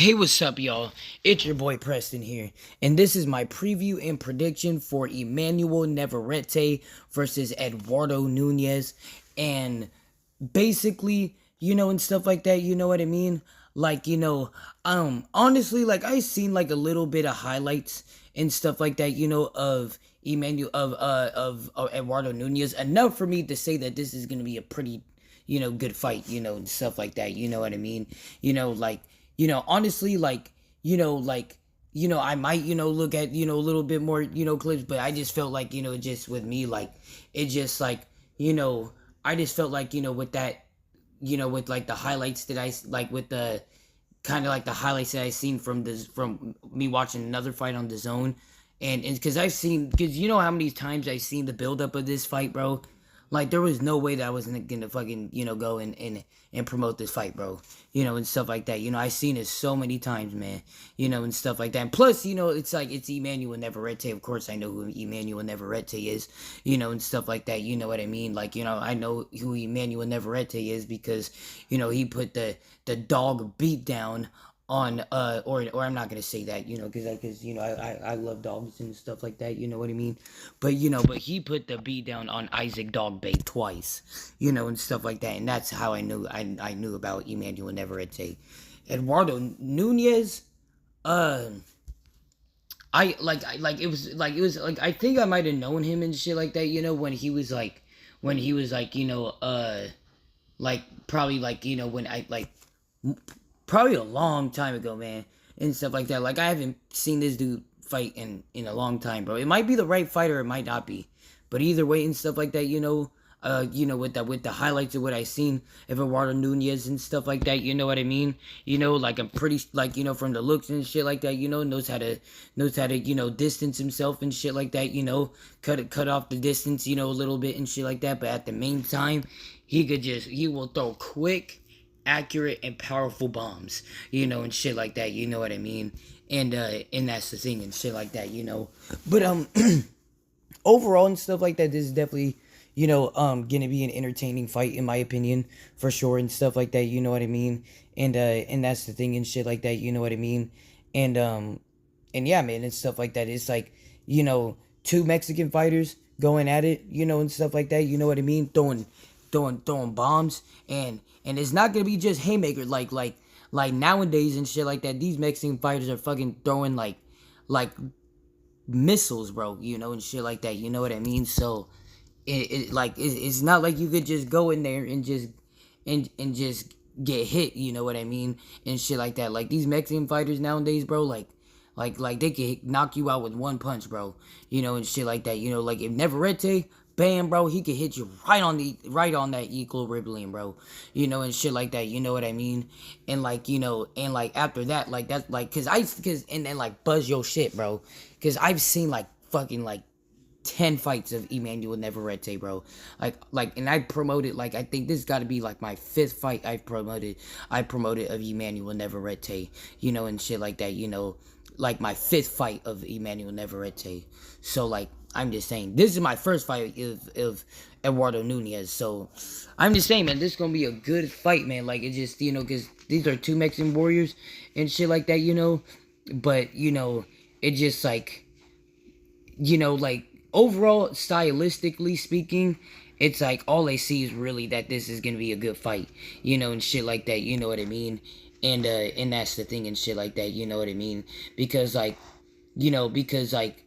Hey, what's up, y'all? It's your boy Preston here, and this is my preview and prediction for Emmanuel Navarrette versus Eduardo Nunēz. And basically, and stuff like that, you know what I mean? Like, honestly, like I seen like a little bit of highlights and stuff like that, of Emmanuel of Eduardo Nunēz, enough for me to say that this is gonna be a pretty, good fight, and stuff like that, you know what I mean? Like honestly, like, I might, look at, a little bit more, clips, but I just felt like, just with me, like, it just like, I just felt like, with that, with like the highlights that like with the kind of like the highlights that I seen from me watching another fight on the zone. And because because you know how many times I seen the buildup of this fight, bro. Like there was no way that I wasn't gonna fucking go and promote this fight, bro. And stuff like that. I seen it so many times, man. And stuff like that. And plus, it's like it's Emmanuel Navarrette. Of course, I know who Emmanuel Navarrette is. And stuff like that. You know what I mean? Like I know who Emmanuel Navarrette is because he put the dog beat down on or I'm not gonna say that because I love dogs and stuff like that, you know what I mean, but but he put the beat down on Isaac Dogbay twice, and stuff like that, and that's how I knew about Emmanuel Navarrete. Eduardo Nunēz, I I think I might have known him and shit like that, when he was like like probably like when I like probably a long time ago, man, and stuff like that. Like I haven't seen this dude fight in a long time, bro. It might be the right fighter, it might not be, but either way and stuff like that, with the highlights of what I seen of Eduardo Nunēz and stuff like that, you know what I mean? Like I'm pretty like from the looks and shit like that, knows how to distance himself and shit like that, cut off the distance, a little bit and shit like that. But at the main time, he will throw quick, accurate, and powerful bombs, and shit like that, you know what I mean? And that's the thing and shit like that, But overall and stuff like that, this is definitely, gonna be an entertaining fight in my opinion, for sure, and stuff like that, you know what I mean? And that's the thing and shit like that, you know what I mean? And yeah, man, and stuff like that. It's like, two Mexican fighters going at it, and stuff like that, you know what I mean? Throwing bombs, and it's not gonna be just haymaker like nowadays and shit like that. These Mexican fighters are fucking throwing like missiles, bro, and shit like that, you know what I mean? So it's not like you could just go in there and just get hit, you know what I mean, and shit like that. Like these Mexican fighters nowadays, bro, like they can knock you out with one punch, bro, and shit like that, like if Navarrete, bam, bro, he could hit you right on that equilibrium, bro, and shit like that, you know what I mean? And and like after that, like that's like and then like buzz your shit, bro, because I've seen like fucking like 10 fights of Emmanuel Navarrete, bro. And I promoted, like, I think this got to be like my 5th fight I promoted of Emmanuel Navarrete, and shit like that, like my 5th fight of Emmanuel Navarrete. So like I'm just saying, this is my first fight of Eduardo Nunēz. So I'm just saying, man, this is gonna be a good fight, man. Like it just, because these are two Mexican warriors and shit like that, But it just like, like overall, stylistically speaking, it's like all I see is really that this is gonna be a good fight, and shit like that, you know what I mean? And that's the thing and shit like that, you know what I mean? Because like, because like,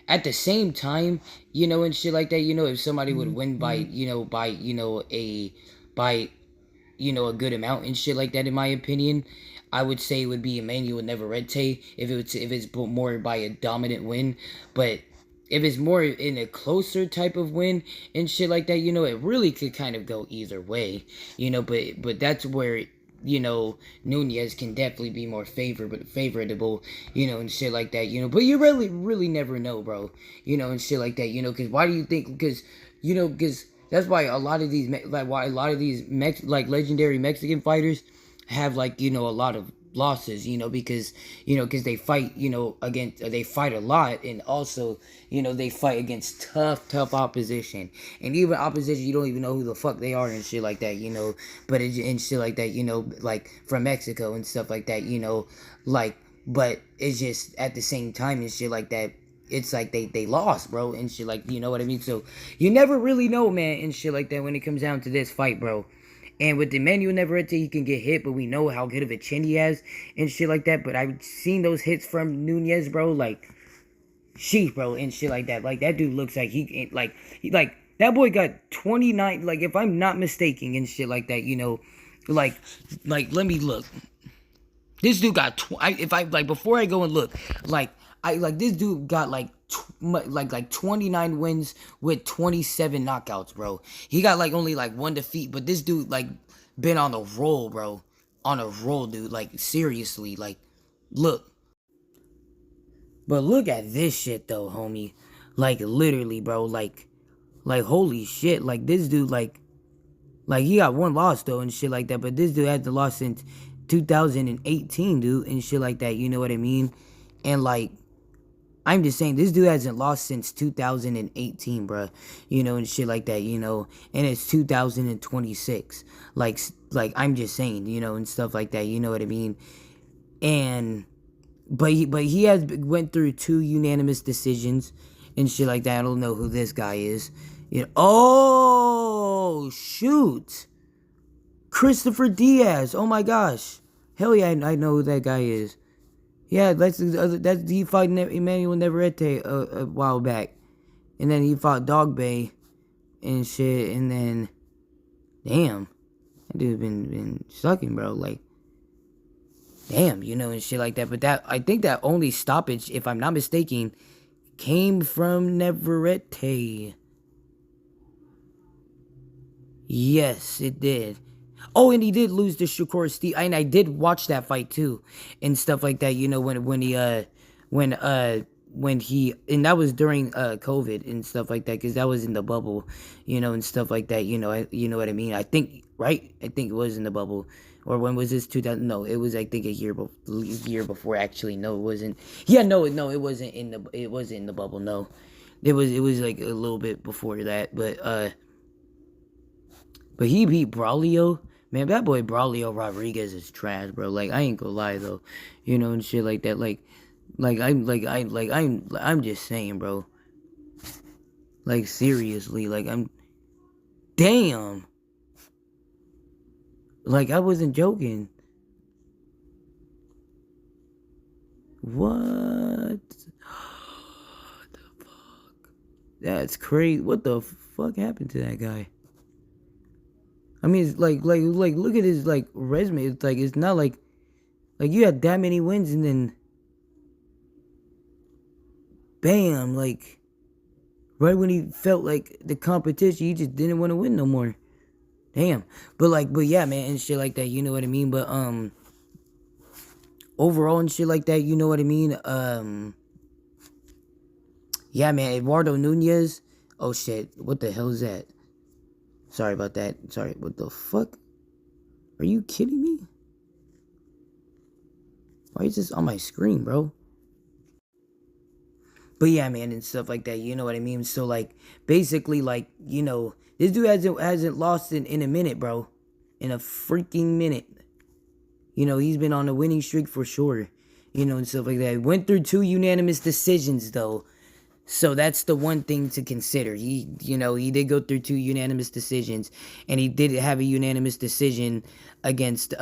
at the same time, and shit like that, if somebody would win by, by a good amount and shit like that, in my opinion, I would say it would be Emmanuel Navarrete if it's more by a dominant win. But if it's more in a closer type of win and shit like that, it really could kind of go either way, but that's where, Nunēz can definitely be more favorable, and shit like that, but you really never know, bro, and shit like that, because why do you think, because that's why a lot of these, like, legendary Mexican fighters have, like, a lot of losses, because because they fight, against they fight a lot, and also they fight against tough opposition, and even opposition you don't even know who the fuck they are and shit like that, but and shit like that, like from Mexico and stuff like that, like, but it's just at the same time and shit like that. It's like they lost, bro, and shit, like, you know what I mean? So you never really know, man, and shit like that when it comes down to this fight, bro. And with Emmanuel Navarrette, he can get hit, but we know how good of a chin he has and shit like that. But I've seen those hits from Nunēz, bro, like, sheesh, bro, and shit like that. Like, that dude looks like like, that boy got 29, like, if I'm not mistaken and shit like that, like, let me look. This dude got, before I go and look, this dude got, like 29 wins with 27 knockouts, bro. He got, like, only, like, one defeat, but this dude, like, been on a roll, bro. On a roll, dude. Like, seriously, like, look. But look at this shit, though, homie. Like, literally, bro, like, holy shit. Like, this dude, like, he got one loss, though, and shit like that, but this dude hasn't lost since 2018, dude, and shit like that, you know what I mean? And, like, I'm just saying, this dude hasn't lost since 2018, bruh, and shit like that, and it's 2026, like, I'm just saying, and stuff like that, you know what I mean? And, but he has went through 2 unanimous decisions, and shit like that. I don't know who this guy is, oh, shoot, Christopher Diaz. Oh my gosh. Hell yeah, I know who that guy is. Yeah, that's he fought Emmanuel Navarrette a while back. And then he fought Dog Bay and shit, and then damn. That dude been sucking, bro. Like, damn, and shit like that. But that, I think that only stoppage, if I'm not mistaken, came from Navarrette. Yes, it did. Oh, and he did lose to Shakur Steve, and I did watch that fight too, and stuff like that. When he and that was during COVID and stuff like that, because that was in the bubble, and stuff like that. You know what I mean. I think, right. I think it was in the bubble, or when was this? 2000? No, it was, I think, a year before. Actually, no, it wasn't. Yeah, no, it wasn't in the. It wasn't in the bubble. No, it was like a little bit before that, but he beat Braulio. Man, that boy Braulio Rodriguez is trash, bro. Like, I ain't gonna lie though, and shit like that. I'm just saying, bro. Like, seriously, like, damn. Like, I wasn't joking. What? What the fuck? That's crazy. What the fuck happened to that guy? I mean, it's like, look at his, like, resume. It's like, it's not like you had that many wins and then, bam, like, right when he felt like the competition, he just didn't want to win no more. Damn. But yeah, man, and shit like that, you know what I mean? But, overall and shit like that, you know what I mean? Yeah, man, Eduardo Nunēz. Oh, shit. What the hell is that? Sorry about that. Sorry. What the fuck? Are you kidding me? Why is this on my screen, bro? But yeah, man, and stuff like that. You know what I mean? So, like, basically, like, this dude hasn't lost in a minute, bro. In a freaking minute. He's been on a winning streak for sure. And stuff like that. Went through 2 unanimous decisions, though. So that's the one thing to consider. He did go through 2 unanimous decisions, and he did have a unanimous decision against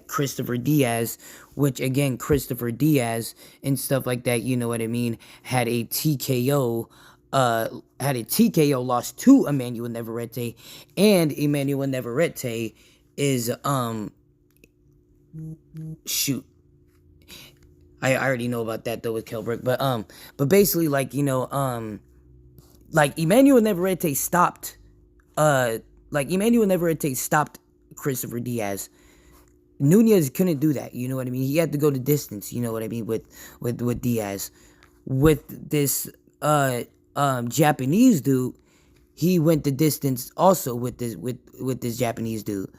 Christopher Diaz, which, again, Christopher Diaz and stuff like that, you know what I mean, had a TKO loss to Emmanuel Navarrette, and Emmanuel Navarrette is shoot. I already know about that though with Kelbrick, but basically, like, Emmanuel Navarrette stopped Christopher Diaz. Nunēz couldn't do that, you know what I mean? He had to go the distance, you know what I mean, with Diaz. With this Japanese dude, he went the distance also with this Japanese dude.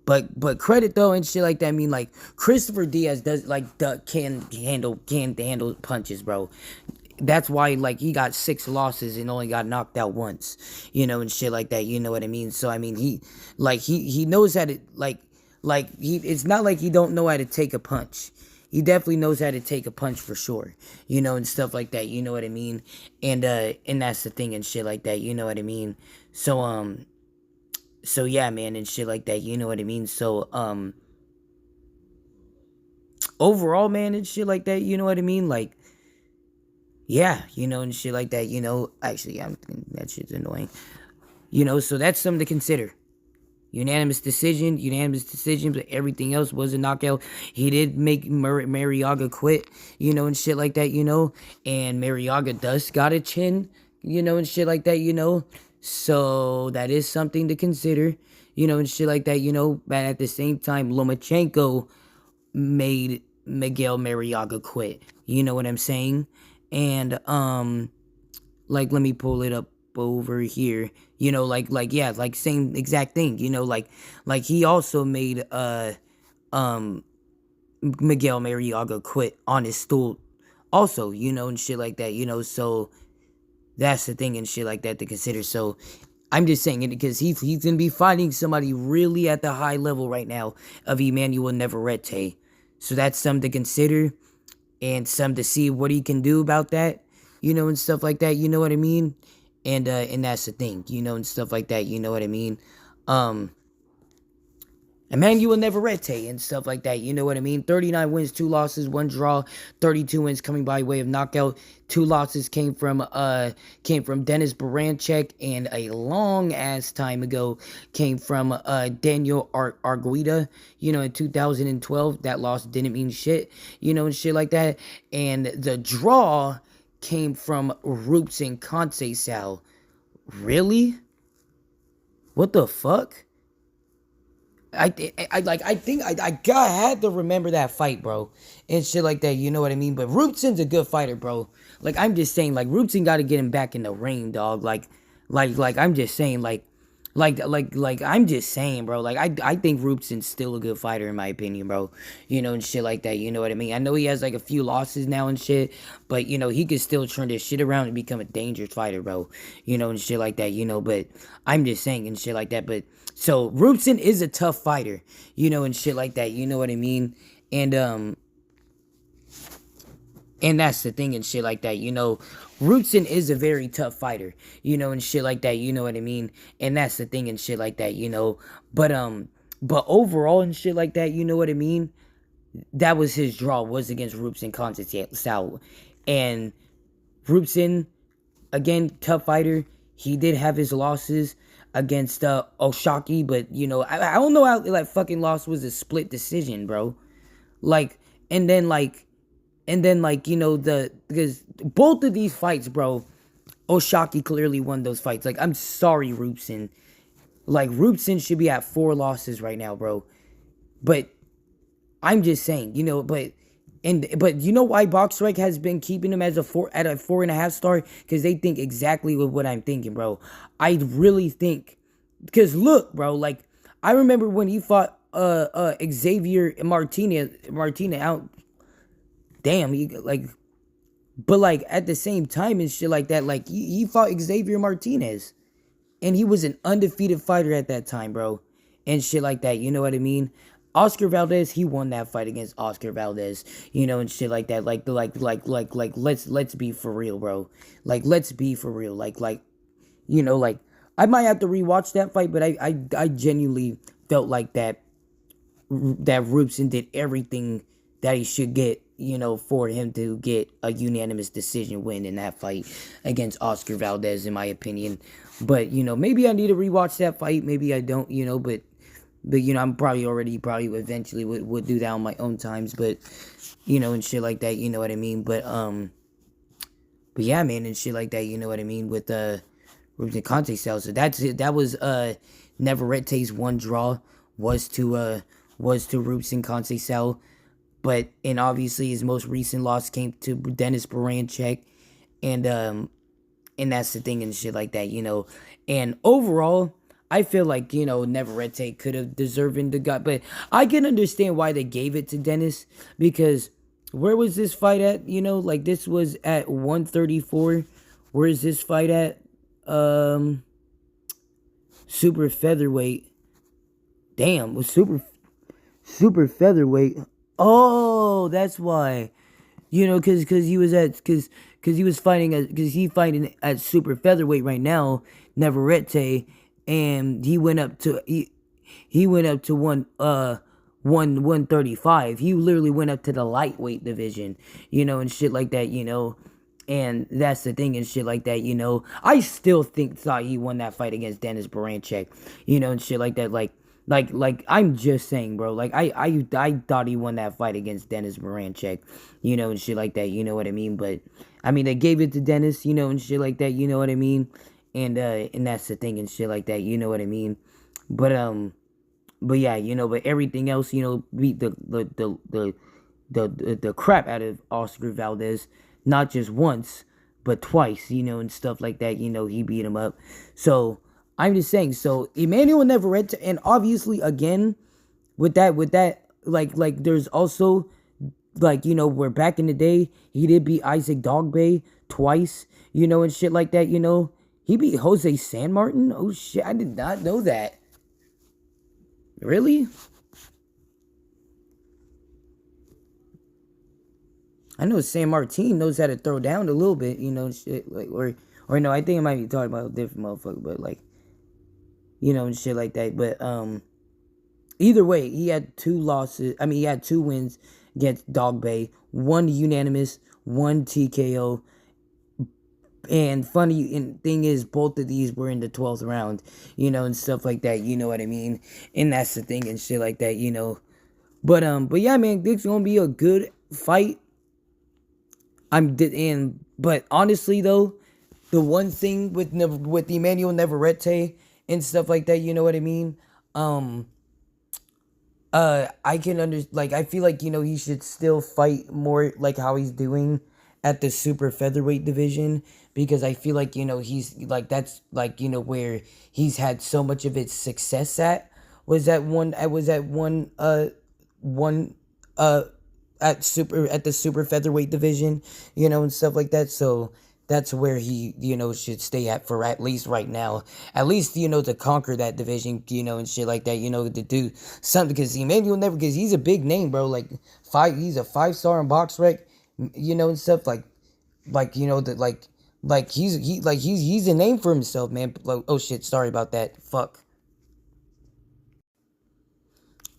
But credit though and shit like that. I mean, like Christopher Diaz does like can handle punches, bro. That's why like he got 6 losses and only got knocked out once, and shit like that. You know what I mean? So I mean he knows how to he. It's not like he don't know how to take a punch. He definitely knows how to take a punch for sure, and stuff like that. You know what I mean? And that's the thing and shit like that. You know what I mean? So yeah, man, and shit like that. You know what I mean? So overall, man, and shit like that. You know what I mean? Like. Yeah, and shit like that, Actually, yeah, that shit's annoying. So that's something to consider. Unanimous decision, but everything else was a knockout. He did make Mariaga quit, and shit like that, And Mariaga does got a chin, and shit like that, So that is something to consider, and shit like that, But at the same time, Lomachenko made Miguel Mariaga quit. You know what I'm saying? And let me pull it up over here. Yeah, like same exact thing. Like he also made Miguel Mariaga quit on his stool also, and shit like that, so that's the thing and shit like that to consider. So I'm just saying it because he's gonna be fighting somebody really at the high level right now of Emmanuel Navarrette. So that's something to consider and some to see what he can do about that, and stuff like that, you know what I mean? And that's the thing, and stuff like that, you know what I mean? Emmanuel Navarrete and stuff like that, you know what I mean? 39 wins, 2 losses, 1 draw, 32 wins coming by way of knockout. 2 losses came from Dennis Baranchek, and a long ass time ago came from Daniel Arguida, in 2012. That loss didn't mean shit, and shit like that. And the draw came from Roots and Conceição. Really? What the fuck? I think I had to remember that fight, bro, and shit like that. You know what I mean? But Rootsin's a good fighter, bro. Like I'm just saying, like Rootsin got to get him back in the ring, dog. Like I'm just saying, I'm just saying, bro. Like I think Rootsin's still a good fighter in my opinion, bro. And shit like that. You know what I mean? I know he has like a few losses now and shit, but he could still turn this shit around and become a dangerous fighter, bro. And shit like that. But I'm just saying and shit like that. But so Rootsin is a tough fighter, and shit like that. You know what I mean? And that's the thing and shit like that, Rootsin is a very tough fighter, and shit like that, you know what I mean? And that's the thing and shit like that, But overall and shit like that, you know what I mean? That was his draw, was against Rootsin Conceição. And Rootsin, again, tough fighter. He did have his losses against Oshaki, but, I don't know how that fucking loss was a split decision, bro. And then, because both of these fights, bro, Oshaki clearly won those fights. Like, I'm sorry, Rootsin. Like, Rootsin should be at 4 losses right now, bro. But I'm just saying, but you know why BoxRec has been keeping him as at a 4.5 star? Because they think exactly what I'm thinking, bro. I really think, because look, bro, like, I remember when he fought Xavier Martinez out. Damn, but like at the same time and shit like that, like he fought Xavier Martinez, and he was an undefeated fighter at that time, bro, and shit like that. You know what I mean? Oscar Valdez, he won that fight against Oscar Valdez, and shit like that. Like let's be for real, bro. Like let's be for real. Like I might have to rewatch that fight, but I genuinely felt like that Rootsin did everything that he should get, for him to get a unanimous decision win in that fight against Oscar Valdez, in my opinion. But, maybe I need to rewatch that fight. Maybe I don't, but I'm probably eventually would do that on my own times. But, and shit like that, you know what I mean? But yeah, man, and shit like that, you know what I mean? With Rubens and Conceição. So that's it. That was Navarrete's 1 draw was to Rubens and Conceição. And obviously his most recent loss came to Dennis Baranchek, and that's the thing and shit like that, And overall, I feel like, Navarrete could have deserved the guy, but I can understand why they gave it to Dennis, because where was this fight at? Like, this was at 134. Where is this fight at? Super featherweight. Damn, was super featherweight. Oh, that's why. Because he was fighting because he fighting at super featherweight right now, Navarrete, and he went up to 135. He literally went up to the lightweight division, and shit like that, and that's the thing and shit like that, I still thought he won that fight against Dennis Baranchek, and shit like that, like I'm just saying, bro. Like I thought he won that fight against Dennis Baranchek, and shit like that. You know what I mean? But I mean, they gave it to Dennis, and shit like that. You know what I mean? And that's the thing and shit like that. You know what I mean? But yeah, but everything else, beat the crap out of Oscar Valdez, not just once but twice, and stuff like that. He beat him up. So I'm just saying. So Emmanuel Navarrete, and obviously again with that, like there's also like where back in the day he did beat Isaac Dogboe twice, and shit like that. He beat Jose San Martin. Oh shit, I did not know that. Really? I know San Martin knows how to throw down a little bit, shit like or no, I think I might be talking about a different motherfucker, but like, and shit like that. But either way, he had two losses. I mean, he had two wins against Dogboe, one unanimous, one TKO. And funny and thing is, both of these were in the 12th round, and stuff like that. You know what I mean? And that's the thing and shit like that, But yeah, man, this is gonna be a good fight. But honestly though, the one thing with Emmanuel Navarrete and stuff like that, you know what I mean? I can like I feel like he should still fight more like how he's doing at the super featherweight division, because I feel like he's like that's like where he's had so much of its success at was at one at the super featherweight division, and stuff like that. So that's where he, should stay at for at least right now. At least, to conquer that division, and shit like that, to do something. Because Emmanuel never, because he's a big name, bro. Like, he's a 5-star in box rec, and stuff. He's a name for himself, man. Like, oh shit, sorry about that. Fuck.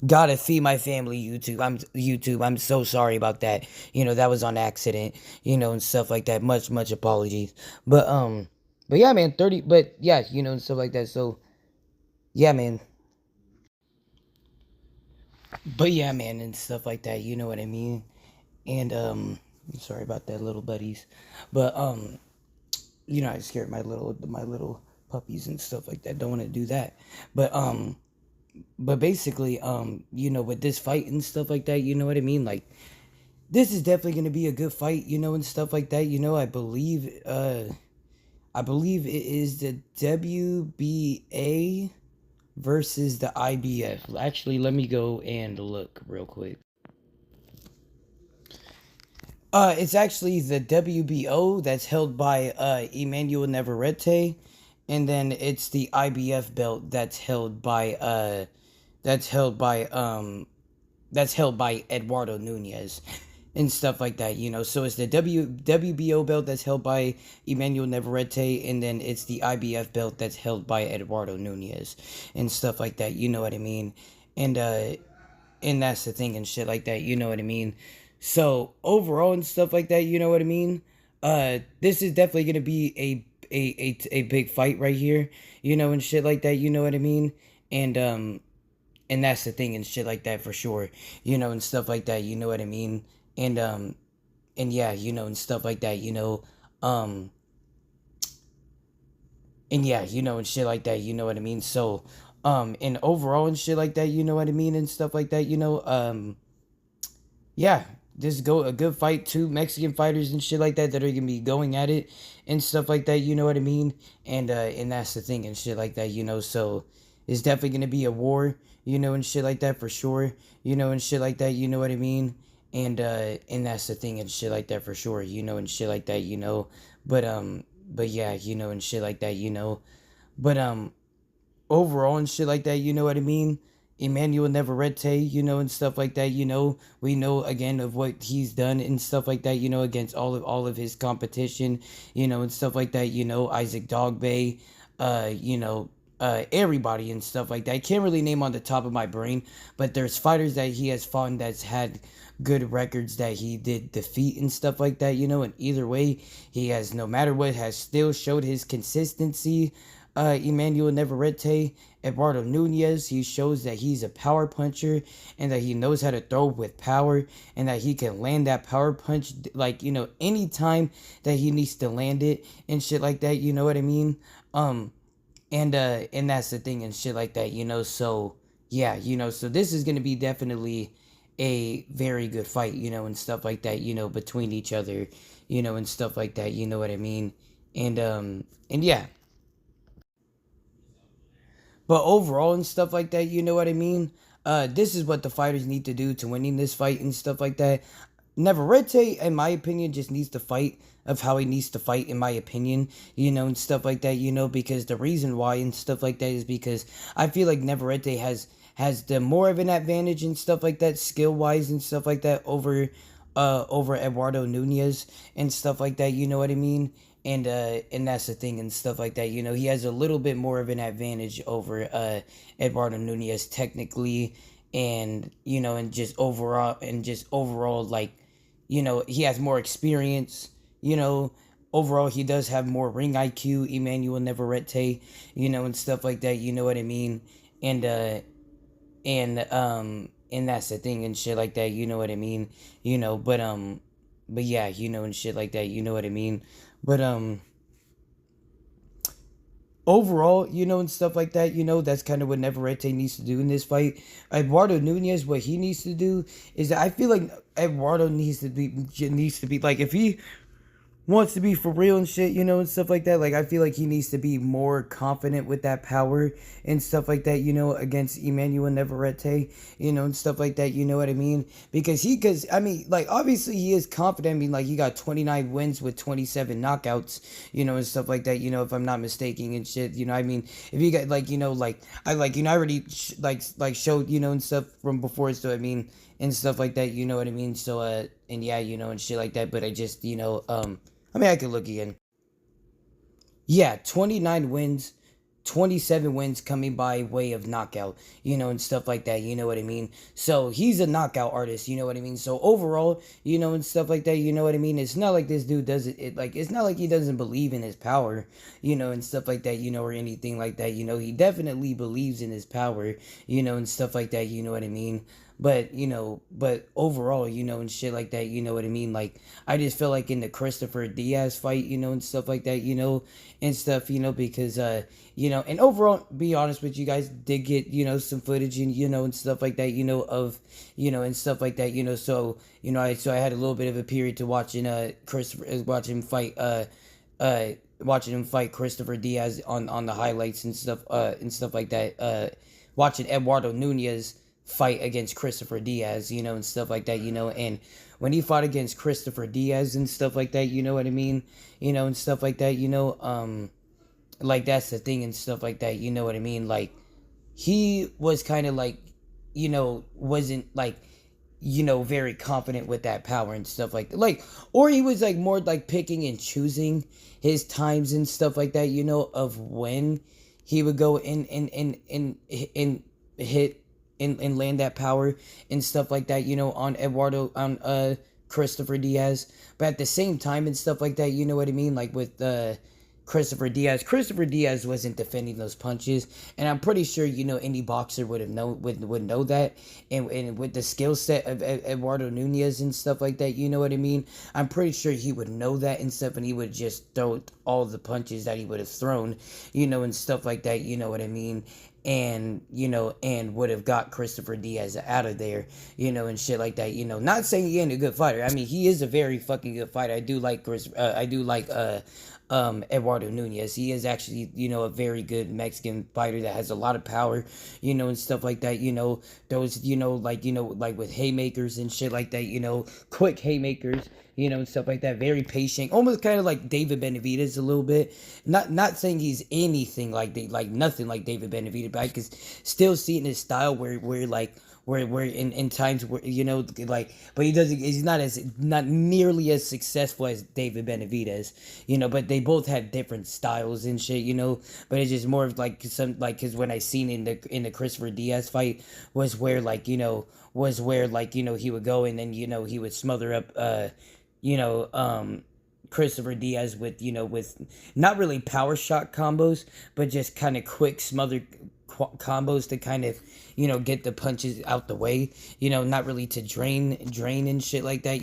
Gotta feed my family, YouTube. I'm so sorry about that. That was on accident, and stuff like that. Much apologies. But yeah, man, 30 but yeah, and stuff like that. So yeah, man. But yeah, man, and stuff like that, you know what I mean? And sorry about that, little buddies. But I scared my little puppies and stuff like that. Don't want to do that. But basically, with this fight and stuff like that, you know what I mean? Like, this is definitely gonna be a good fight, and stuff like that. I believe it is the WBA versus the IBF. Actually, let me go and look real quick. It's actually the WBO that's held by Emmanuel Navarrete, and then it's the IBF belt that's held by Eduardo Nunēz and stuff like that, So it's the WBO belt that's held by Emmanuel Navarrete, and then it's the IBF belt that's held by Eduardo Nunēz and stuff like that, you know what I mean? And that's the thing and shit like that, you know what I mean? So overall and stuff like that, you know what I mean? This is definitely gonna be a big fight right here, and shit like that, you know what I mean? And that's the thing and shit like that for sure, and stuff like that, you know what I mean? And yeah, and stuff like that, and yeah, and shit like that, you know what I mean? So, and overall and shit like that, you know what I mean? And stuff like that, yeah, this go a good fight, two Mexican fighters and shit like that are gonna be going at it and stuff like that, you know what I mean? And that's the thing and shit like that, so it's definitely gonna be a war, and shit like that for sure, and shit like that, you know what I mean? And that's the thing and shit like that for sure, and shit like that, but yeah, and shit like that, but overall and shit like that, you know what I mean? Emmanuel Navarrette, and stuff like that, we know again of what he's done and stuff like that, against all of his competition, and stuff like that, Isaac Dogbe, everybody and stuff like that. I can't really name on the top of my brain, but there's fighters that he has fought that's had good records that he did defeat and stuff like that, and either way, he has, no matter what, has still showed his consistency. Emmanuel Navarrete, Eduardo Nunēz, he shows that he's a power puncher and that he knows how to throw with power and that he can land that power punch, like, anytime that he needs to land it and shit like that, you know what I mean? And that's the thing and shit like that, so yeah, so this is gonna be definitely a very good fight, and stuff like that, between each other, and stuff like that, you know what I mean? And yeah. But overall and stuff like that, you know what I mean? This is what the fighters need to do to winning this fight and stuff like that. Navarrete, in my opinion, just needs to fight of how he needs to fight, in my opinion, and stuff like that, because the reason why and stuff like that is because I feel like Navarrete has the more of an advantage and stuff like that, skill wise and stuff like that, over Eduardo Nunēz and stuff like that, you know what I mean? And that's the thing and stuff like that, he has a little bit more of an advantage over Eduardo Nunēz technically, and and just overall like, he has more experience, overall he does have more ring IQ, Emmanuel Navarrete, and stuff like that, you know what I mean? And that's the thing and shit like that, you know what I mean? But yeah, and shit like that, you know what I mean? But overall, and stuff like that, that's kind of what Navarrete needs to do in this fight. Eduardo Nunēz, what he needs to do is that I feel like Eduardo needs to be like, if he wants to be for real and shit, and stuff like that. Like, I feel like he needs to be more confident with that power and stuff like that, against Emmanuel Navarrete, and stuff like that, you know what I mean? Because I mean, like, obviously he is confident. I mean, like, he got 29 wins with 27 knockouts, and stuff like that, if I'm not mistaken and shit, I mean, if you got, like, I already, showed, and stuff from before, so, I mean, and stuff like that, you know what I mean? So, and yeah, and shit like that, but I just, I mean, I could look again. Yeah, 29 wins, 27 wins coming by way of knockout, and stuff like that, you know what I mean? So he's a knockout artist, you know what I mean? So overall, and stuff like that, you know what I mean? It's not like this dude doesn't, it's not like he doesn't believe in his power, and stuff like that, or anything like that, he definitely believes in his power, and stuff like that, you know what I mean? But overall, and shit like that, you know what I mean? Like, I just feel like in the Christopher Diaz fight, and stuff like that, and stuff, because, and overall, be honest with you guys, did get, some footage and, and stuff like that, of, and stuff like that, so, so I had a little bit of a period to watching, watching him fight Christopher Diaz on the highlights and stuff like that, watching Eduardo Nunēz fight against Christopher Diaz, and stuff like that, and when he fought against Christopher Diaz and stuff like that, you know what I mean, and stuff like that, like, that's the thing and stuff like that, you know what I mean, like, he was kind of like, wasn't like, very confident with that power and stuff like, or he was like more like picking and choosing his times and stuff like that, of when he would go and hit and land that power and stuff like that, on Christopher Diaz. But at the same time and stuff like that, you know what I mean? Like, with Christopher Diaz wasn't defending those punches, and I'm pretty sure, any boxer would know that, and with the skill set of Eduardo Nunēz and stuff like that, you know what I mean? I'm pretty sure he would know that and stuff, and he would just throw all the punches that he would have thrown, and stuff like that, you know what I mean? and and would have got Christopher Diaz out of there, and shit like that. Not saying he ain't a good fighter. I mean, he is a very fucking good fighter. I do like Eduardo Nunēz. He is actually, a very good Mexican fighter that has a lot of power, and stuff like that. Those, like with haymakers and shit like that, quick haymakers, and stuff like that. Very patient, almost kind of like David Benavidez a little bit. Not saying he's anything like nothing like David Benavidez, but I can still see it in his style where like where in times where like, but he's not nearly as successful as David Benavidez, but they both have different styles and shit, but it's just more of like because when I seen in the Christopher Diaz fight was where he would go and then he would smother up you know Christopher Diaz with not really power shot combos, but just kind of quick smother combos to kind of get the punches out the way, not really to drain and shit like that,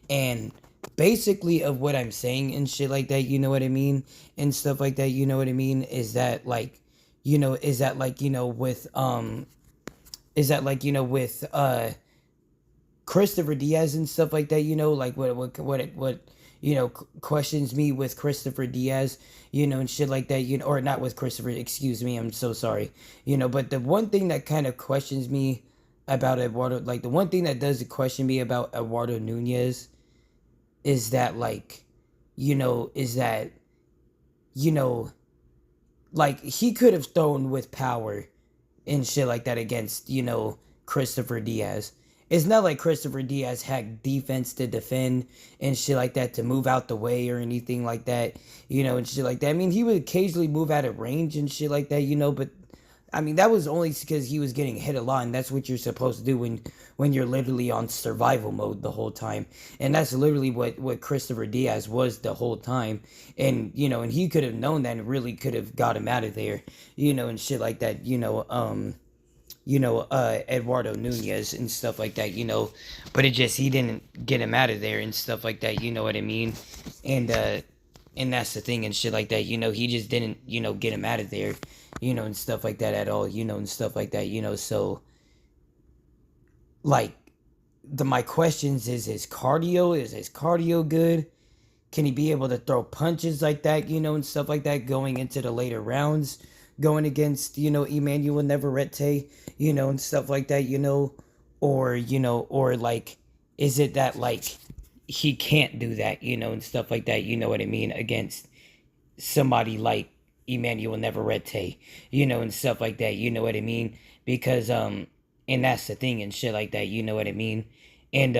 and basically of what I'm saying and shit like that, you know what I mean, and stuff like that, you know what I mean, is that like with Christopher Diaz and stuff like that, like what questions me with Christopher Diaz, and shit like that, or not with Christopher, excuse me, I'm so sorry, but the one thing that kind of questions me about Eduardo, like the one thing that does question me about Eduardo Nunēz is that like he could have thrown with power and shit like that against, Christopher Diaz. It's not like Christopher Diaz had defense to defend and shit like that to move out the way or anything like that, and shit like that. I mean, he would occasionally move out of range and shit like that, but I mean, that was only because he was getting hit a lot, and that's what you're supposed to do when you're literally on survival mode the whole time. And that's literally what Christopher Diaz was the whole time. And, and he could have known that and really could have got him out of there, and shit like that, Eduardo Nunēz and stuff like that, but he didn't get him out of there and stuff like that, you know what I mean? And that's the thing and shit like that, he just didn't, get him out of there, and stuff like that at all, and stuff like that, so, like, my questions is his cardio good? Can he be able to throw punches like that, and stuff like that going into the later rounds? Going against, Emmanuel Navarrette, and stuff like that, or like, is it that, like, he can't do that, and stuff like that, you know what I mean, against somebody like Emmanuel Navarrette, and stuff like that, you know what I mean, because, and that's the thing and shit like that, you know what I mean, and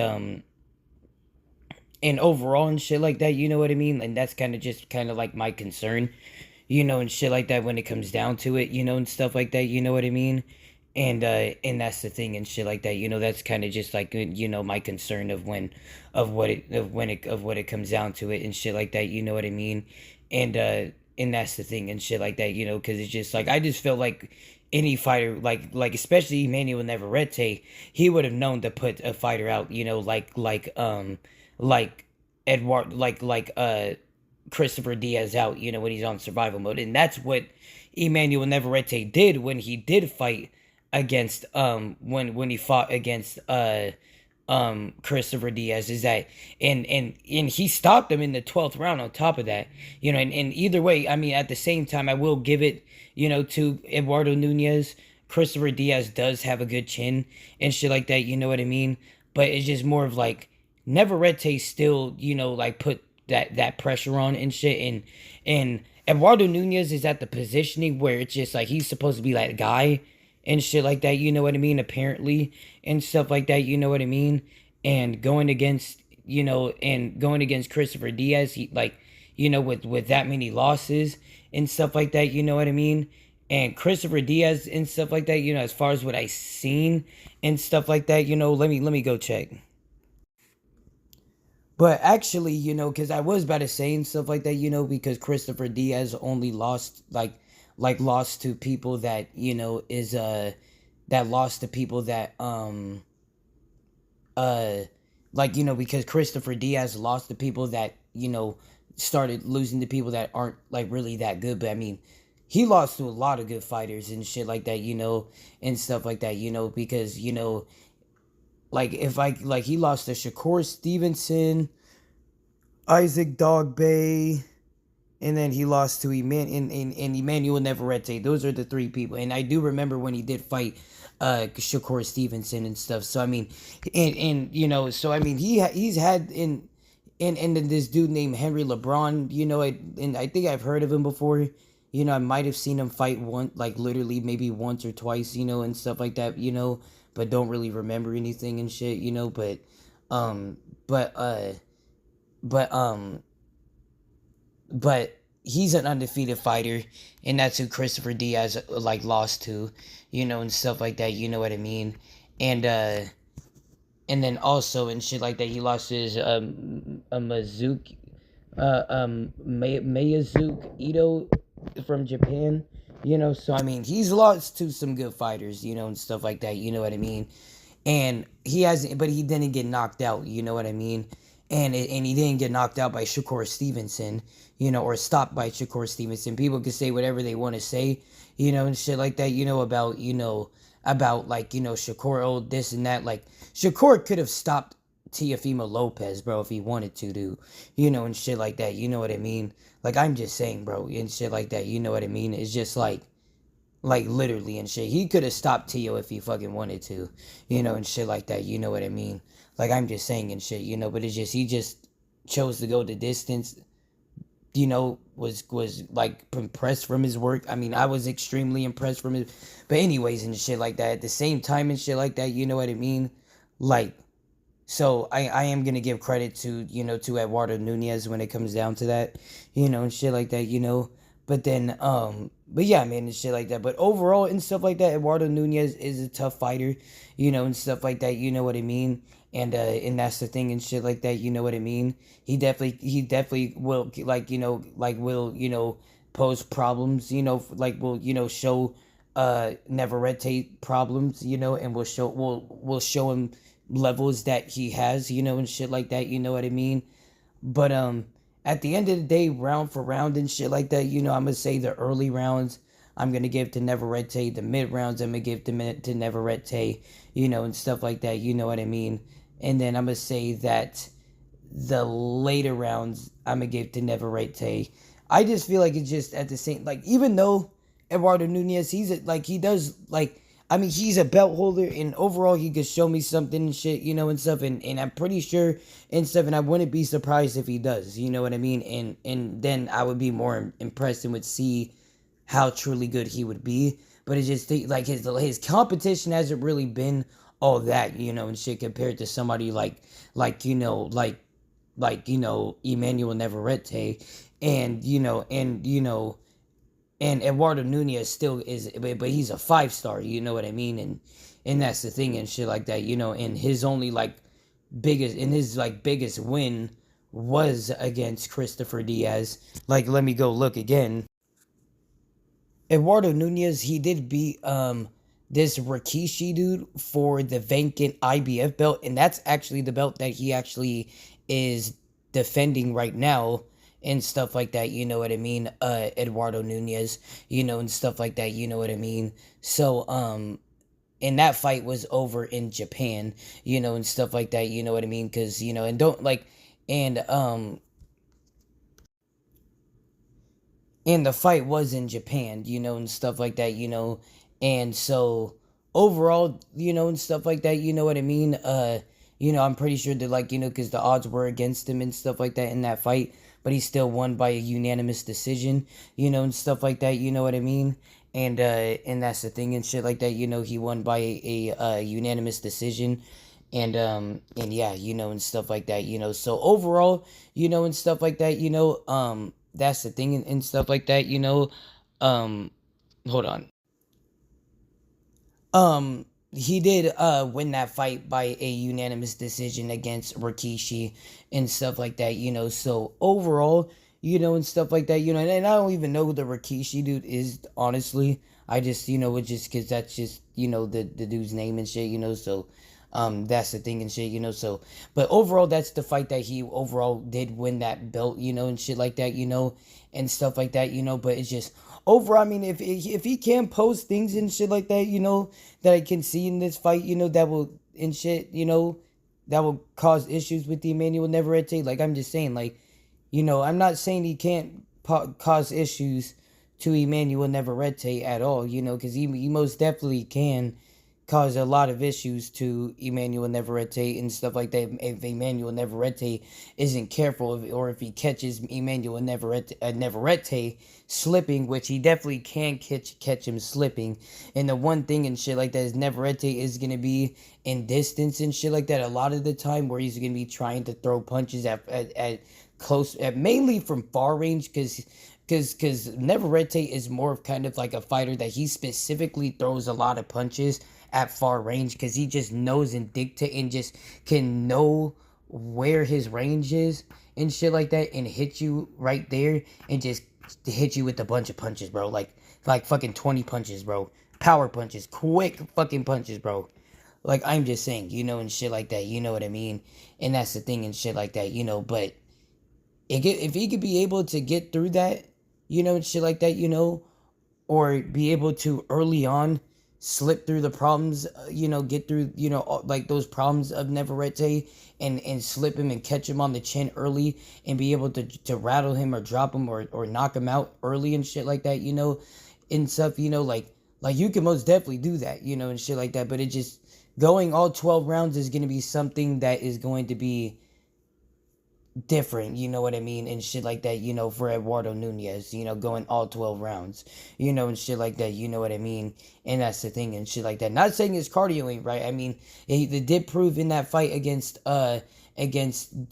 overall and shit like that, you know what I mean, and that's kind of like my concern, and shit like that when it comes down to it, and stuff like that, you know what I mean? And that's the thing and shit like that, that's kind of just like, my concern of when it comes down to it and shit like that, you know what I mean? And that's the thing and shit like that, because it's just like, I just feel like any fighter, like especially Emmanuel Navarrete, he would have known to put a fighter out, like Edward, Christopher Diaz out, when he's on survival mode. And that's what Emmanuel Navarrete did when he did fight against when he fought against Christopher Diaz, is that and he stopped him in the 12th round on top of that. And either way, I mean, at the same time, I will give it, to Eduardo Nunēz. Christopher Diaz does have a good chin and shit like that, you know what I mean? But it's just more of like Navarrete still, like put that pressure on and shit, and Eduardo Nunēz is at the positioning where it's just like he's supposed to be that guy and shit like that, you know what I mean, apparently, and stuff like that, you know what I mean, and going against Christopher Diaz, he, like, with that many losses and stuff like that, you know what I mean, and Christopher Diaz and stuff like that, as far as what I seen and stuff like that, let me go check. But actually, because I was about to say and stuff like that, because Christopher Diaz only lost lost to people that, is that lost to people that because Christopher Diaz lost to people that, started losing to people that aren't like really that good. But I mean, he lost to a lot of good fighters and shit like that, and stuff like that, because like if I like he lost to Shakur Stevenson, Isaac Dogboe, and then he lost to Emmanuel Navarrette. Those are the three people. And I do remember when he did fight Shakur Stevenson and stuff. So I mean, so I mean he's had and then this dude named Henry LeBron. And I think I've heard of him before. I might have seen him fight one, like literally maybe once or twice. And stuff like that. But don't really remember anything and shit. Um, but uh, but but he's an undefeated fighter, and that's who Christopher Diaz like lost to, and stuff like that. You know what I mean? And then also and shit like that, he lost his Miyazuki Ito from Japan. So I mean, he's lost to some good fighters, and stuff like that. You know what I mean? And he hasn't, but he didn't get knocked out. You know what I mean? And he didn't get knocked out by Shakur Stevenson, or stopped by Shakur Stevenson. People can say whatever they want to say, and shit like that, about like, Shakur, oh, this and that. Like, Shakur could have stopped Teofimo Lopez, bro, if he wanted to, do, and shit like that. You know what I mean? Like, I'm just saying, bro, and shit like that. You know what I mean? It's just like literally and shit. He could have stopped Tio if he fucking wanted to, and shit like that. You know what I mean? Like, I'm just saying and shit, but it's just he just chose to go the distance. Was like impressed from his work. I mean, I was extremely impressed from his, but anyways and shit like that. At the same time and shit like that, you know what I mean? Like, so I am gonna give credit to Eduardo Nunēz when it comes down to that, and shit like that, But then but yeah, man, and shit like that. But overall and stuff like that, Eduardo Nunēz is a tough fighter, and stuff like that, you know what I mean? And that's the thing and shit like that, you know what I mean? He definitely will will pose problems, like will show Navarrete problems, and will show him levels that he has, and shit like that, you know what I mean? But at the end of the day, round for round and shit like that, I'm gonna say the early rounds I'm gonna give to Navarrete, the mid rounds I'm gonna give to Navarrete, and stuff like that, you know what I mean? And then I'm gonna say that the later rounds I'm gonna give to Navarrete. I just feel like it's just at the same, like, even though Eduardo Nunēz, he does, like, I mean, he's a belt holder, and overall, he could show me something and shit, and stuff, and I'm pretty sure and stuff, and I wouldn't be surprised if he does, you know what I mean? And then I would be more impressed and would see how truly good he would be. But it's just like his competition hasn't really been all that, and shit, compared to somebody like Emmanuel Navarrete, and Eduardo Nunēz still is, but he's a 5-star, you know what I mean? And that's the thing and shit like that, and his only biggest win was against Christopher Diaz. Like, let me go look again. Eduardo Nunēz, he did beat this Rikishi dude for the vacant IBF belt, and that's actually the belt that he actually is defending right now and stuff like that, you know what I mean? Eduardo Nunēz, and stuff like that, you know what I mean? So and that fight was over in Japan, and stuff like that, you know what I mean? Because and don't like and the fight was in Japan, and stuff like that, and so overall, and stuff like that, you know what I mean? I'm pretty sure that, like, because the odds were against him and stuff like that in that fight, but he still won by a unanimous decision, and stuff like that, you know what I mean? And that's the thing and shit like that, he won by a unanimous decision, and yeah, and stuff like that, so overall, and stuff like that, that's the thing and stuff like that, hold on. He did win that fight by a unanimous decision against Rikishi and stuff like that, so overall, and stuff like that, and I don't even know who the Rikishi dude is, honestly. I just, it's just because that's just, the dude's name and shit, so That's the thing and shit, so but overall that's the fight that he overall did win that belt, and shit like that, and stuff like that, but it's just overall, I mean, if he can post things and shit like that, that I can see in this fight, that will and shit, that will cause issues with the Emmanuel Navarrete. Like I'm just saying, like, I'm not saying he can't cause issues to Emmanuel Navarrete at all, because he most definitely can cause a lot of issues to Emmanuel Navarrete and stuff like that. If Emmanuel Navarrete isn't careful, or if he catches Emmanuel Navarrete slipping, which he definitely can catch him slipping. And the one thing and shit like that is Navarrete is gonna be in distance and shit like that a lot of the time, where he's gonna be trying to throw punches at close, at mainly from far range, because Navarrete is more of kind of like a fighter that he specifically throws a lot of punches at far range, because he just knows and dictate and just can know where his range is and shit like that, and hit you right there and just hit you with a bunch of punches, bro. Like fucking 20 punches, bro. Power punches, quick fucking punches, bro. Like I'm just saying, and shit like that, you know what I mean? And that's the thing and shit like that, but if he could be able to get through that, and shit like that, or be able to early on slip through the problems, get through, like those problems of Navarrete, and slip him and catch him on the chin early, and be able to rattle him or drop him, or knock him out early and shit like that, and stuff, like you can most definitely do that, and shit like that. But it just going all 12 rounds is going to be something that is going to be different, you know what I mean, and shit like that, for Eduardo Nunēz, going all 12 rounds, and shit like that, you know what I mean, and that's the thing and shit like that. Not saying his cardio ain't right. I mean, they did prove in that fight against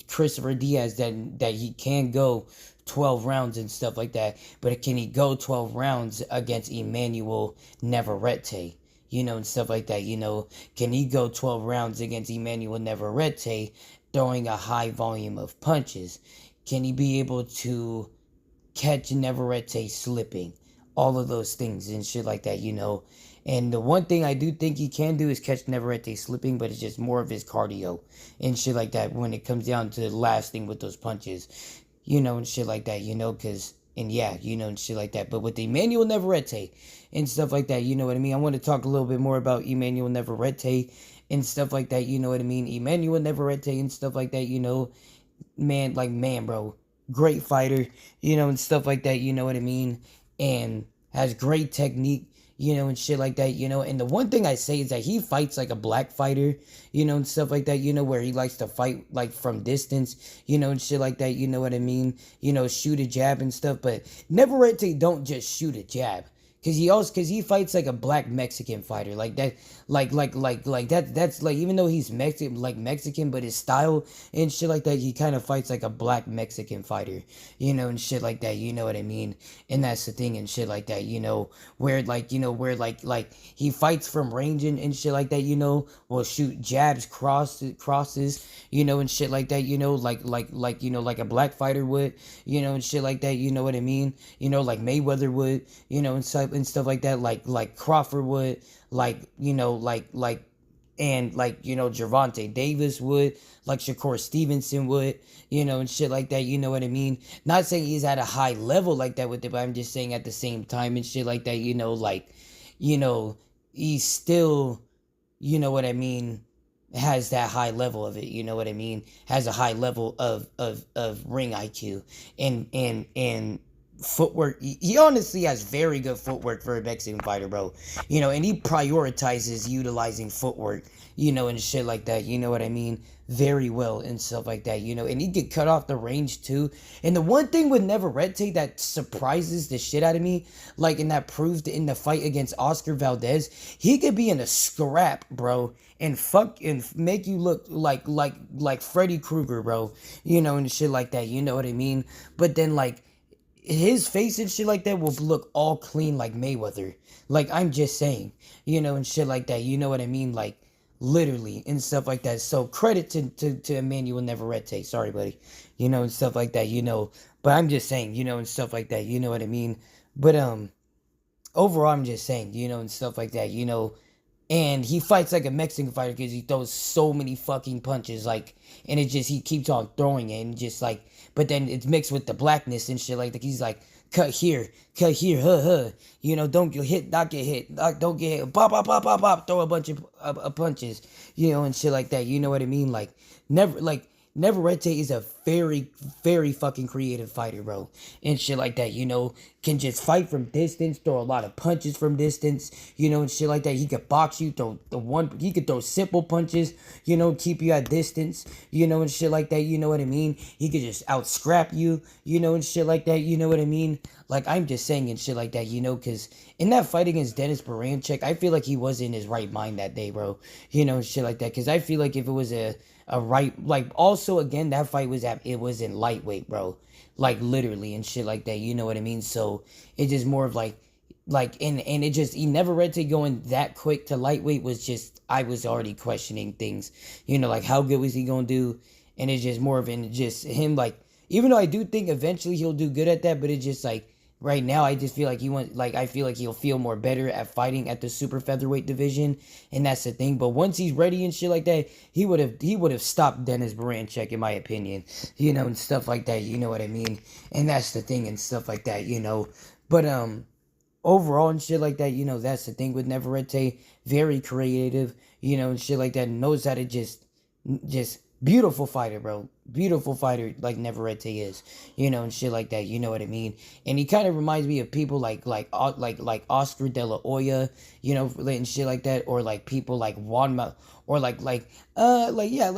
Christopher Diaz that he can go 12 rounds and stuff like that, but can he go 12 rounds against Emmanuel Navarrete? And stuff like that, can he go 12 rounds against Emmanuel Navarrete throwing a high volume of punches? Can he be able to catch Navarrete slipping? All of those things and shit like that, And the one thing I do think he can do is catch Navarrete slipping, but it's just more of his cardio and shit like that when it comes down to the last thing with those punches, and shit like that, because, and yeah, and shit like that. But with Emmanuel Navarrete and stuff like that, you know what I mean? I want to talk a little bit more about Emmanuel Navarrete and stuff like that, you know what I mean? Emmanuel Navarrete and stuff like that, man, bro, great fighter, and stuff like that, you know what I mean? And has great technique, and shit like that, And the one thing I say is that he fights like a black fighter, and stuff like that, where he likes to fight like from distance, and shit like that, you know what I mean? Shoot a jab and stuff, but Navarrete don't just shoot a jab. Cause he fights like a black Mexican fighter, like that, like that. That's like, even though he's Mexican, but his style and shit like that, he kind of fights like a black Mexican fighter, and shit like that. You know what I mean? And that's the thing and shit like that. Where he fights from range and shit like that. Will shoot jabs, crosses, and shit like that. Like a black fighter would, and shit like that. You know what I mean? Like Mayweather would, and stuff like that, like Crawford would, and Gervonta Davis would, like Shakur Stevenson would, and shit like that, you know what I mean? Not saying he's at a high level like that with it, but I'm just saying at the same time and shit like that, he's still, you know what I mean, has that high level of it, you know what I mean? Has a high level of ring IQ and footwork. He honestly has very good footwork for a Mexican fighter, bro. And he prioritizes utilizing footwork, and shit like that, you know what I mean? Very well and stuff like that, and he could cut off the range too. And the one thing with Navarrete that surprises the shit out of me, and that proved in the fight against Oscar Valdez, he could be in a scrap, bro, and make you look like Freddy Krueger, bro, and shit like that, you know what I mean? But then his face and shit like that will look all clean like Mayweather. Like, I'm just saying, and shit like that, you know what I mean? Like, literally, and stuff like that. So, credit to Emmanuel Navarrete. Sorry, buddy. And stuff like that, But I'm just saying, and stuff like that, you know what I mean? But, overall, I'm just saying, and stuff like that, and he fights like a Mexican fighter because he throws so many fucking punches, like, and it just he keeps on throwing it, and just like, but then it's mixed with the blackness and shit, like he's like cut here, huh, don't get hit, not get hit, don't get hit, pop, pop, pop, pop, pop, throw a bunch of punches, and shit like that, you know what I mean, like, never, like, Navarrette is a very, very fucking creative fighter, bro. And shit like that, can just fight from distance, throw a lot of punches from distance, and shit like that. He could box you, he could throw simple punches, keep you at distance, and shit like that, you know what I mean? He could just out scrap you, and shit like that, you know what I mean? Like, I'm just saying and shit like that, because in that fight against Dennis Barancek, I feel like he was in his right mind that day, bro, and shit like that, because I feel like if it was a right, like, also again, that fight it was in lightweight, bro, like literally and shit like that, you know what I mean? So it's just more of and it just, he never read to going that quick to lightweight was just, I was already questioning things, like how good was he gonna do? And it's just more of just him, like, even though I do think eventually he'll do good at that, but it's just like right now I just feel like I feel like he'll feel more better at fighting at the super featherweight division, and that's the thing. But once he's ready and shit like that, he would have stopped Dennis Barancek, in my opinion, and stuff like that, you know what I mean? And that's the thing and stuff like that, but overall and shit like that, that's the thing with Navarrete, very creative, and shit like that, knows how to just beautiful fighter, bro. Beautiful fighter, like Navarrete is, and shit like that. You know what I mean? And he kind of reminds me of people like Oscar De La Hoya, and shit like that, or like people like or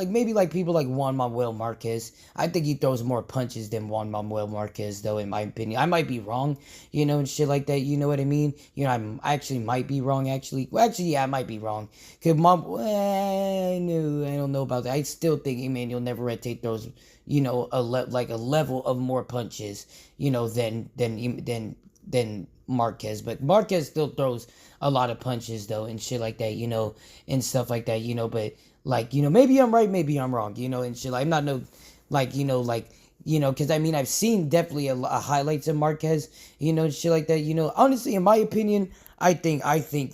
maybe like people like Juan Manuel Marquez. I think he throws more punches than Juan Manuel Marquez, though, in my opinion. I might be wrong, and shit like that. You know what I mean? I actually might be wrong. Actually, yeah, I might be wrong. Cause I don't know about that. I still think Emmanuel Navarrete throws, like a level of more punches, than Marquez. But Marquez still throws a lot of punches, though, and shit like that, and stuff like that, but like, maybe I'm right, maybe I'm wrong, and shit. Like, I'm not no, because I mean, I've seen definitely a highlights of Marquez, shit like that, honestly, in my opinion, I think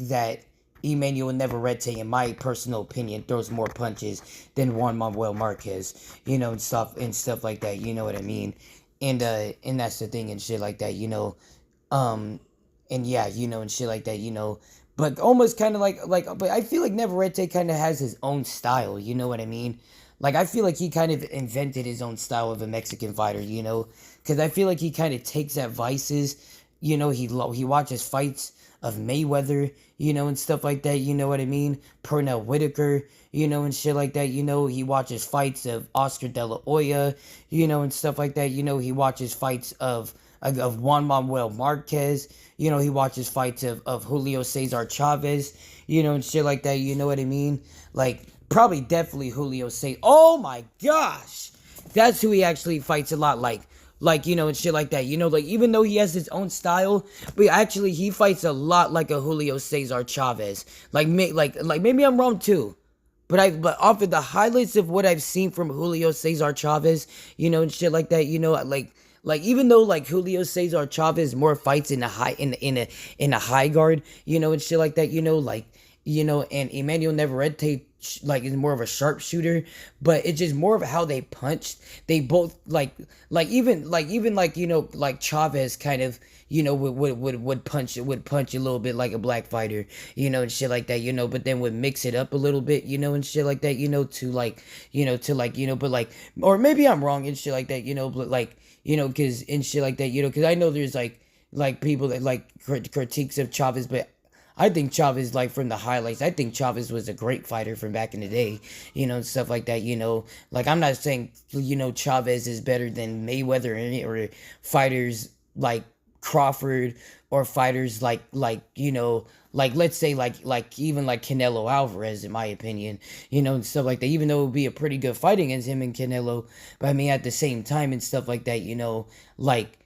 that Emmanuel Navarrete, in my personal opinion, throws more punches than Juan Manuel Marquez, and stuff like that, you know what I mean? And that's the thing and shit like that, and yeah, and shit like that, but almost kind of but I feel like Navarrete kind of has his own style, you know what I mean? Like, I feel like he kind of invented his own style of a Mexican fighter, because I feel like he kind of takes advices, he watches fights of Mayweather, and stuff like that, you know what I mean? Pernell Whitaker, and shit like that, he watches fights of Oscar De La Hoya, and stuff like that, he watches fights of Juan Manuel Marquez, he watches fights of Julio Cesar Chavez, and shit like that, you know what I mean? Like, probably definitely Julio Cesar. Oh my gosh! That's who he actually fights a lot like, and shit like that, like, even though he has his own style, but actually he fights a lot like a Julio Cesar Chavez. Like, maybe I'm wrong too. But off of the highlights of what I've seen from Julio Cesar Chavez, and shit like that, like even though like Julio Cesar Chavez more fights in a high guard, and shit like that, and Emmanuel Navarrete is more of a sharpshooter, but it's just more of how they punched. They both even Chavez kind of, would punch a little bit like a black fighter, and shit like that, but then would mix it up a little bit, and shit like that, but like, or maybe I'm wrong and shit like that, but like, because and shit like that, because I know there's like people that like critiques of Chavez, but I think Chavez, like, from the highlights, I think Chavez was a great fighter from back in the day, and stuff like that, like, I'm not saying, Chavez is better than Mayweather or fighters like Crawford, or fighters like let's say even like Canelo Alvarez, in my opinion, and stuff like that, even though it would be a pretty good fight against him and Canelo, but I mean, at the same time and stuff like that, like,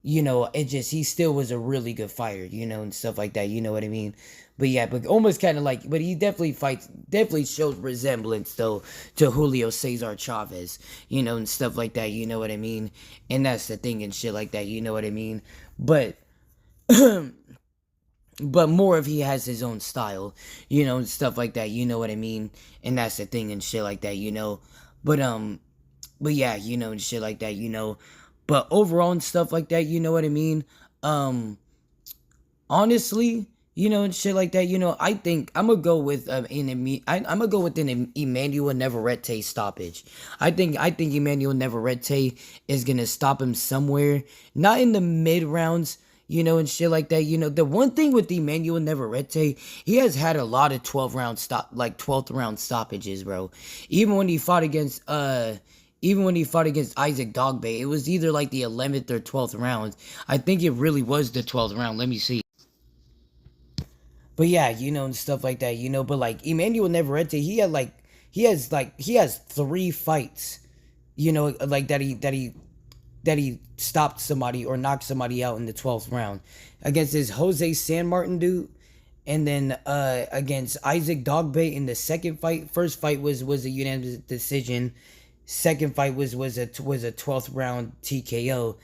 it just, he still was a really good fighter, and stuff like that, you know what I mean? But yeah, but almost kind of like, but he definitely shows resemblance, though, to Julio Cesar Chavez, and stuff like that, you know what I mean? And that's the thing and shit like that, you know what I mean? But, but more if he has his own style, and stuff like that. You know what I mean? And that's the thing and shit like that. But yeah, and shit like that. But overall and stuff like that, you know what I mean? Um, honestly, and shit like that. I think I'm gonna go with I'm gonna go with an Emmanuel Navarrette stoppage. I think Emmanuel Navarrete is gonna stop him somewhere, not in the mid rounds. And shit like that. The one thing with Emmanuel Navarrete, he has had a lot of 12th round stoppages, bro. Even when he fought against Isaac Dogbe, it was either like the 11th or 12th round. I think it really was the 12th round. Let me see. But yeah, and stuff like that. But like Emmanuel Navarrete, he has 3 fights, like that he stopped somebody or knocked somebody out in the 12th round against this Jose San Martin dude, and then against Isaac Dogbe in the second fight. First fight was a unanimous decision. Second fight was a 12th round TKO.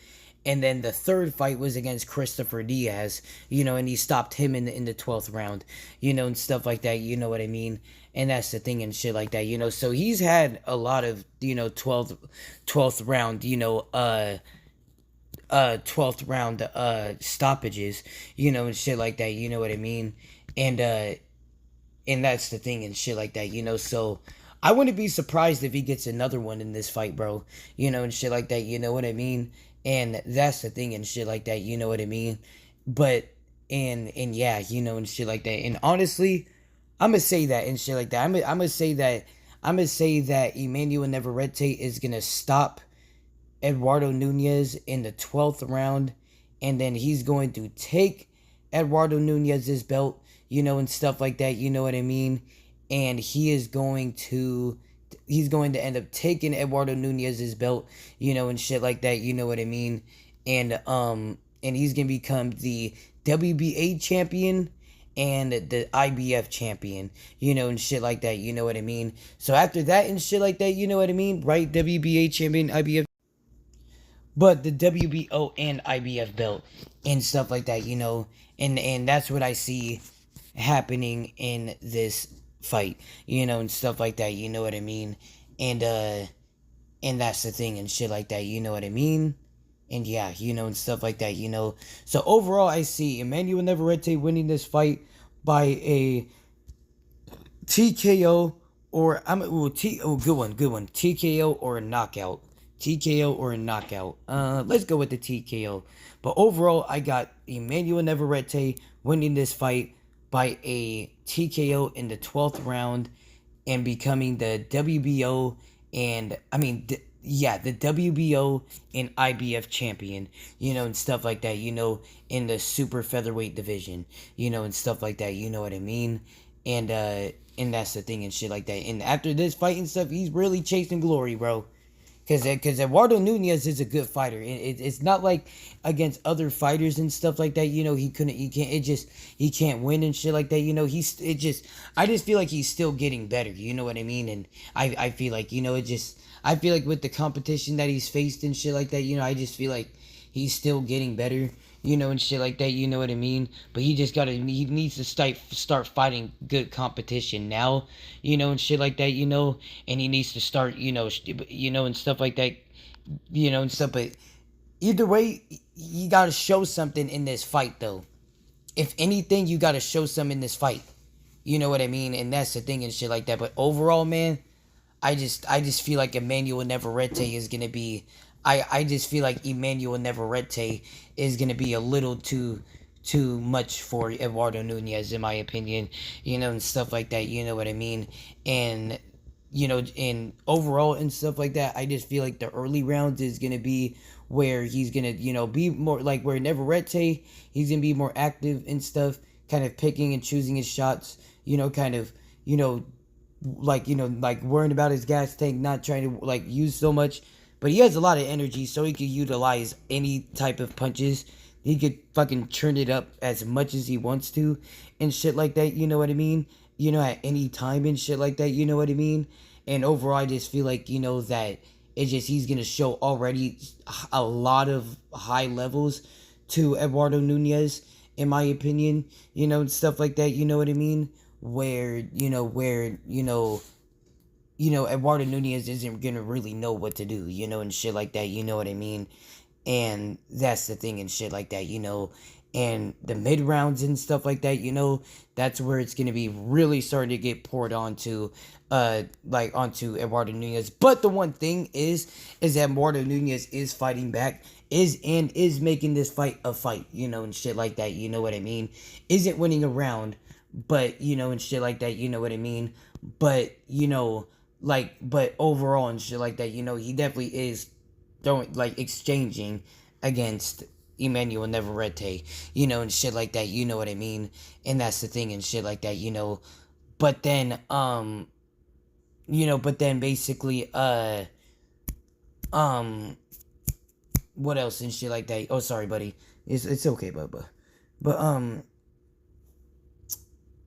And then the third fight was against Christopher Diaz, and he stopped him in the 12th round, and stuff like that, you know what I mean? And that's the thing and shit like that. So he's had a lot of, 12th round, 12th round stoppages, and shit like that, you know what I mean? And that's the thing and shit like that. So I wouldn't be surprised if he gets another one in this fight, bro, and shit like that, you know what I mean? And that's the thing and shit like that, you know what I mean? But and yeah, and shit like that. And honestly, I'm gonna say that and shit like that. I'm gonna say that Emmanuel Navarrete is gonna stop Eduardo Nunēz in the 12th round, and then he's going to take Eduardo Nunez's belt, and stuff like that, you know what I mean? And he's going to end up taking Eduardo Nunez's belt, and shit like that, you know what I mean? And he's gonna become the WBA champion and the IBF champion, and shit like that, you know what I mean? So after that and shit like that, you know what I mean? Right, WBA champion, IBF, but the WBO and IBF belt and stuff like that, and that's what I see happening in this fight, and stuff like that, you know what I mean? And that's the thing and shit like that, you know what I mean? And yeah, and stuff like that. So overall, I see Emmanuel Navarrete winning this fight by a TKO or good one. TKO or a knockout. TKO or a knockout. Let's go with the TKO. But overall, I got Emmanuel Navarrete winning this fight by a TKO in the 12th round and becoming the WBO the WBO and IBF champion, and stuff like that, in the super featherweight division, and stuff like that, you know what I mean? And that's the thing and shit like that. And after this fight and stuff, he's really chasing glory, bro. Because Eduardo Nunēz is a good fighter. It's not like against other fighters and stuff like that. He can't win and shit like that. I just feel like he's still getting better. You know what I mean? And I feel like, I feel like with the competition that he's faced and shit like that, I just feel like he's still getting better, and shit like that, you know what I mean? But he needs to start fighting good competition now, and shit like that, and he needs to start, and stuff like that, and stuff. But either way, you got to show something in this fight, though. If anything, you got to show something in this fight. You know what I mean? And that's the thing and shit like that. But overall, man, I just feel like Emmanuel Navarrete is gonna be. I just feel like Emmanuel Navarrete is gonna be a little too much for Eduardo Nunēz, in my opinion. And stuff like that. You know what I mean? And and overall and stuff like that, I just feel like the early rounds is gonna be where he's gonna be more like where Navarrete, he's gonna be more active and stuff, kind of picking and choosing his shots. Kind of like worrying about his gas tank, not trying to like use so much, but he has a lot of energy, so he could utilize any type of punches. He could fucking turn it up as much as he wants to and shit like that, you know what I mean? At any time and shit like that, you know what I mean? And overall, I just feel like, that he's gonna show already a lot of high levels to Eduardo Nunēz, in my opinion, and stuff like that, you know what I mean? Where Eduardo Nunēz isn't gonna really know what to do, and shit like that, you know what I mean? And that's the thing and shit like that, and the mid rounds and stuff like that, that's where it's gonna be really starting to get poured onto onto Eduardo Nunēz. But the one thing is that Eduardo Nunēz is fighting back, is making this fight a fight, and shit like that, you know what I mean? Isn't winning a round, but and shit like that, you know what I mean? But but overall and shit like that, he definitely is throwing, exchanging against Emmanuel Navarrette, and shit like that, you know what I mean? And that's the thing and shit like that, But then, basically, what else and shit like that? Oh, sorry, buddy. It's okay, Bubba. But,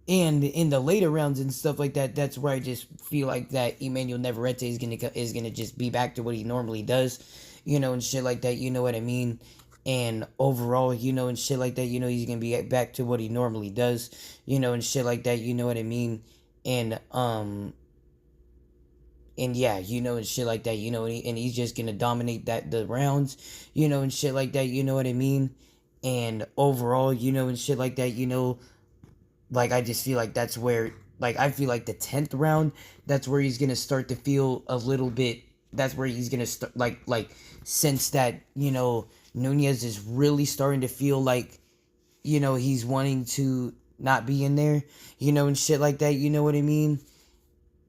and in the later rounds and stuff like that, that's where I just feel like that Emmanuel Navarrete is gonna just be back to what he normally does, and shit like that. You know what I mean? And overall, and shit like that, he's gonna be back to what he normally does, and shit like that. You know what I mean? And yeah, and shit like that, and he's just gonna dominate the rounds, and shit like that. You know what I mean? And overall, and shit like that, I just feel like that's where, I feel like the 10th round, that's where he's gonna start to feel a little bit. That's where he's gonna start, sense that Nunēz is really starting to feel like, he's wanting to not be in there, and shit like that. You know what I mean?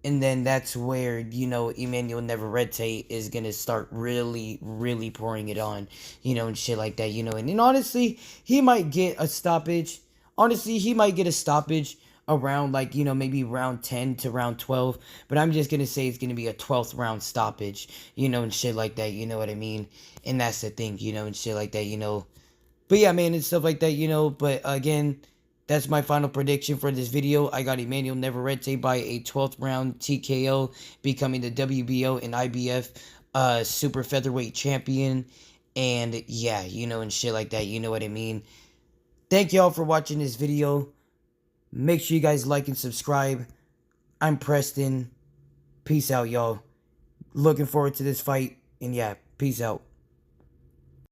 And then that's where, Emmanuel Navarrete is gonna start really, really pouring it on, and shit like that. And honestly, he might get a stoppage. Honestly, he might get a stoppage around, maybe round 10 to round 12. But I'm just going to say it's going to be a 12th round stoppage, and shit like that. You know what I mean? And that's the thing, and shit like that, But yeah, man, and stuff like that, But again, that's my final prediction for this video. I got Emmanuel Navarrete by a 12th round TKO, becoming the WBO and IBF super featherweight champion. And yeah, and shit like that. You know what I mean? Thank y'all for watching this video. Make sure you guys like and subscribe. I'm Preston. Peace out, y'all. Looking forward to this fight. And yeah, peace out.